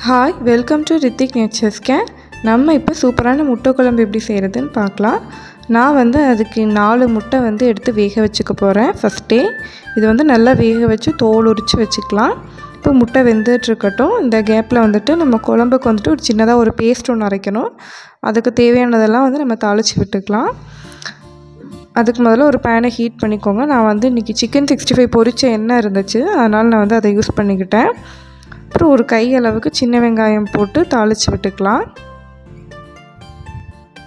Hi, welcome to Rithik nature scan. நம்ம இப்போ சூப்பரான முட்டை குழம்பு எப்படி செய்கிறதுன்னு பார்க்கலாம். நான் அதுக்கு 4 முட்டை எடுத்து வேக வச்சுக்க போகிறேன். ஃபஸ்ட்டே இது நல்லா வேக வச்சு தோல் உரித்து வச்சுக்கலாம். இப்போ முட்டை வெந்துட்டுருக்கட்டும். இந்த கேப்பில் நம்ம குழம்புக்கு ஒரு சின்னதாக ஒரு பேஸ்ட் ஒன்று அரைக்கணும். அதுக்கு தேவையானதெல்லாம் நம்ம தாளித்து விட்டுக்கலாம். அதுக்கு முதல்ல ஒரு பேனை ஹீட் பண்ணிக்கோங்க. நான் இன்றைக்கி சிக்கன் 65 பொரிச்ச எண்ணெய் இருந்துச்சு, அதனால் நான் அதை யூஸ் பண்ணிக்கிட்டேன். அப்புறம் ஒரு கை அளவுக்கு சின்ன வெங்காயம் போட்டு தாளித்து விட்டுக்கலாம்.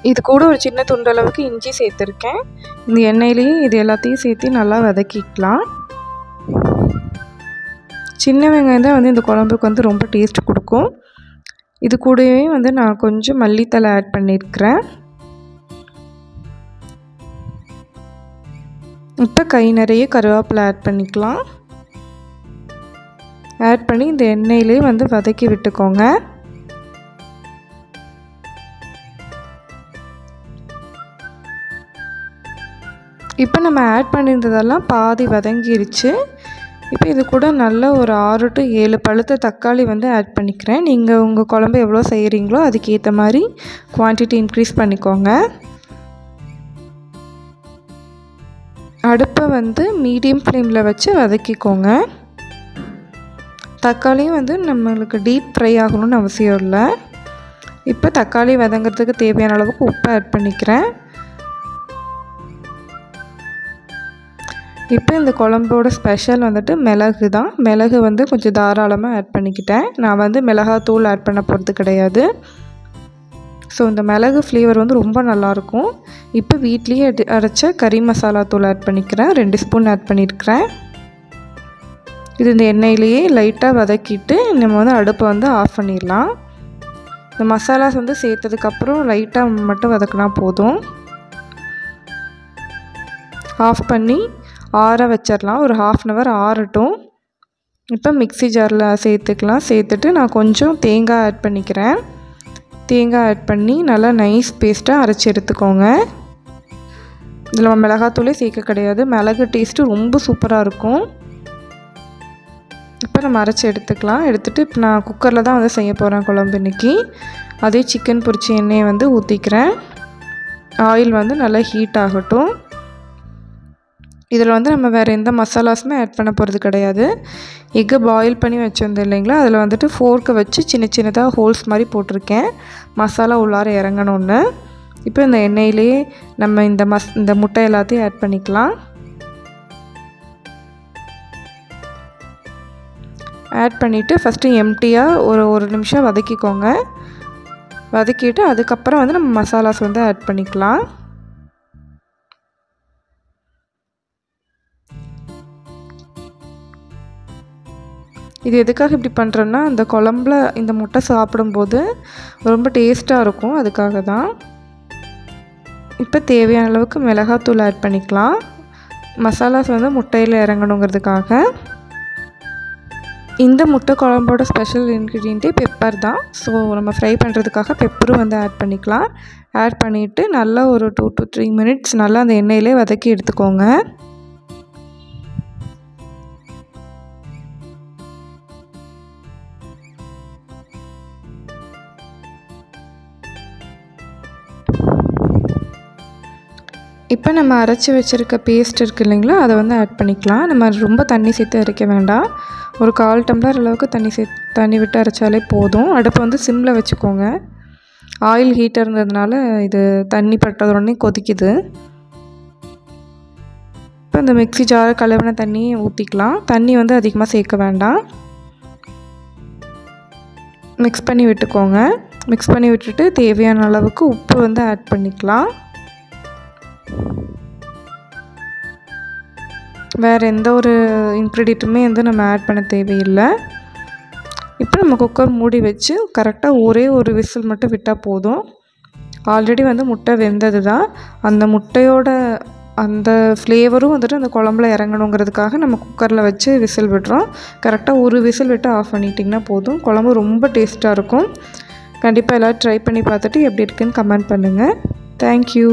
இது கூட ஒரு சின்ன துண்டளவுக்கு இஞ்சி சேர்த்துருக்கேன். இந்த எண்ணெயிலேயே இது எல்லாத்தையும் சேர்த்து நல்லா வதக்கிக்கலாம். சின்ன வெங்காயம் தான் இந்த குழம்புக்கு ரொம்ப டேஸ்ட் கொடுக்கும். இது கூடவே நான் கொஞ்சம் மல்லித்தலை ஆட் பண்ணியிருக்கிறேன். இப்போ கை நிறைய கருவேப்பிலை ஆட் பண்ணிக்கலாம். ஆட் பண்ணி இந்த எண்ணெயிலே வதக்கி விட்டுக்கோங்க. இப்போ நம்ம ஆட் பண்ணியிருந்ததெல்லாம் பாதி வதங்கிருச்சு. இப்போ இது கூட நல்ல ஒரு 6 to 7 பழுத்த தக்காளி ஆட் பண்ணிக்கிறேன். நீங்கள் உங்கள் குழம்பு எவ்வளோ செய்கிறீங்களோ அதுக்கேற்ற மாதிரி குவான்டிட்டி இன்க்ரீஸ் பண்ணிக்கோங்க. அடுப்பை மீடியம் ஃப்ளேமில் வச்சு வதக்கிக்கோங்க. தக்காளியும் நம்மளுக்கு டீப் ஃப்ரை ஆகணும்னு அவசியம் இல்லை. இப்போ தக்காளி வதங்கிறதுக்கு தேவையான அளவுக்கு உப்பு ஆட் பண்ணிக்கிறேன். இப்போ இந்த குழம்போட ஸ்பெஷல் மிளகு தான். மிளகு கொஞ்சம் தாராளமாக ஆட் பண்ணிக்கிட்டேன். நான் மிளகாத்தூள் ஆட் பண்ண போகிறது கிடையாது. ஸோ இந்த மிளகு ஃப்ளேவர் ரொம்ப நல்லாயிருக்கும். இப்போ வீட்லேயே அரைச்ச கறி மசாலா தூள் ஆட் பண்ணிக்கிறேன். 2 ஸ்பூன் ஆட் பண்ணியிருக்கிறேன். இது இந்த எண்ணெயிலேயே லைட்டாக வதக்கிட்டு நம்ம அடுப்பை ஆஃப் பண்ணிடலாம். இந்த மசாலாஸ் சேர்த்ததுக்கப்புறம் லைட்டாக மட்டும் வதக்கினா போதும். ஆஃப் பண்ணி ஆற வச்சிடலாம். ஒரு 1/2 hour ஆறட்டும். இப்போ மிக்ஸி ஜாரில் சேர்த்துக்கலாம். சேர்த்துட்டு நான் கொஞ்சம் தேங்காய் ஆட் பண்ணிக்கிறேன். தேங்காய் ஆட் பண்ணி நல்லா நைஸ் பேஸ்ட்டாக அரைச்சி எடுத்துக்கோங்க. இதில் நம்ம மிளகாத்தூளே சேர்க்க கிடையாது. மிளகு டேஸ்ட்டு ரொம்ப சூப்பராக இருக்கும். இப்போ நம்ம அரைச்சி எடுத்துக்கலாம். எடுத்துகிட்டு இப்போ நான் குக்கரில் தான் செய்ய போகிறேன் குழம்பு இன்றைக்கி. அதே சிக்கன் பொரிச்ச எண்ணெயை ஊற்றிக்கிறேன். ஆயில் நல்லா ஹீட் ஆகட்டும். இதில் நம்ம வேறு எந்த மசாலாஸுமே ஆட் பண்ண போகிறது கிடையாது. எக்கை பாயில் பண்ணி வச்சுருந்தேன் இல்லைங்களா, அதில் ஃபோர்க்கை வச்சு சின்ன சின்னதாக ஹோல்ஸ் மாதிரி போட்டிருக்கேன், மசாலா உள்ளார இறங்கணுன்னு. இப்போ இந்த எண்ணெயிலேயே நம்ம இந்த முட்டை எல்லாத்தையும் ஆட் பண்ணிக்கலாம். ஆட் பண்ணிவிட்டு ஃபஸ்ட்டு எம்டியாக ஒரு நிமிஷம் வதக்கிக்கோங்க. வதக்கிட்டு அதுக்கப்புறம் நம்ம மசாலாஸ் ஆட் பண்ணிக்கலாம். இது எதுக்காக இப்படி பண்ணுறேன்னா, அந்த குழம்புல இந்த முட்டை சாப்பிடும்போது ரொம்ப டேஸ்ட்டாக இருக்கும், அதுக்காக தான். இப்போ தேவையான அளவுக்கு மிளகாத்தூள் ஆட் பண்ணிக்கலாம். மசாலாஸ் முட்டையில் இறங்கணுங்கிறதுக்காக. இந்த முட்டை குழம்போட ஸ்பெஷல் இன்க்ரீடியண்ட்டே பெப்பர் தான். ஸோ நம்ம ஃப்ரை பண்ணுறதுக்காக பெப்பரும் ஆட் பண்ணிக்கலாம். ஆட் பண்ணிவிட்டு நல்லா ஒரு 2 to 3 minutes நல்லா அந்த எண்ணெயிலே வதக்கி எடுத்துக்கோங்க. இப்போ நம்ம அரைச்சி வச்சுருக்க பேஸ்ட் இருக்குது இல்லைங்களா, அதை ஆட் பண்ணிக்கலாம். நம்ம ரொம்ப தண்ணி சேர்த்து அரைக்க வேண்டாம். ஒரு 1/4 டம்ளர் அளவுக்கு தண்ணி விட்டு அரைச்சாலே போதும். அடுப்பை சிம்மில் வச்சுக்கோங்க. ஆயில் ஹீட்டாக இருந்ததுனால இது தண்ணி பட்டதுடனே கொதிக்குது. இப்போ இந்த மிக்ஸி ஜாரை கழுவின தண்ணியை ஊற்றிக்கலாம். தண்ணி அதிகமாக சேர்க்க வேண்டாம். மிக்ஸ் பண்ணி விட்டுக்கோங்க. மிக்ஸ் பண்ணி விட்டுட்டு தேவையான அளவுக்கு உப்பு ஆட் பண்ணிக்கலாம். வேறு எந்த ஒரு இன்க்ரீடியண்ட்டுமே நம்ம ஆட் பண்ண தேவையில்லை. இப்போ நம்ம குக்கர் மூடி வச்சு கரெக்டாக ஒரே ஒரு விசில் மட்டும் விட்டால் போதும். ஆல்ரெடி முட்டை வெந்தது தான். அந்த முட்டையோட அந்த ஃப்ளேவரும் அந்த குழம்புல இறங்கணுங்கிறதுக்காக நம்ம குக்கரில் வச்சு விசில் விடுறோம். கரெக்டாக ஒரு விசில் விட்டு ஆஃப் பண்ணிட்டிங்கன்னா போதும். குழம்பு ரொம்ப டேஸ்ட்டாக இருக்கும். கண்டிப்பாக எல்லோரும் ட்ரை பண்ணி பார்த்துட்டு எப்படி இருக்குன்னு கமெண்ட் பண்ணுங்கள். தேங்க்யூ.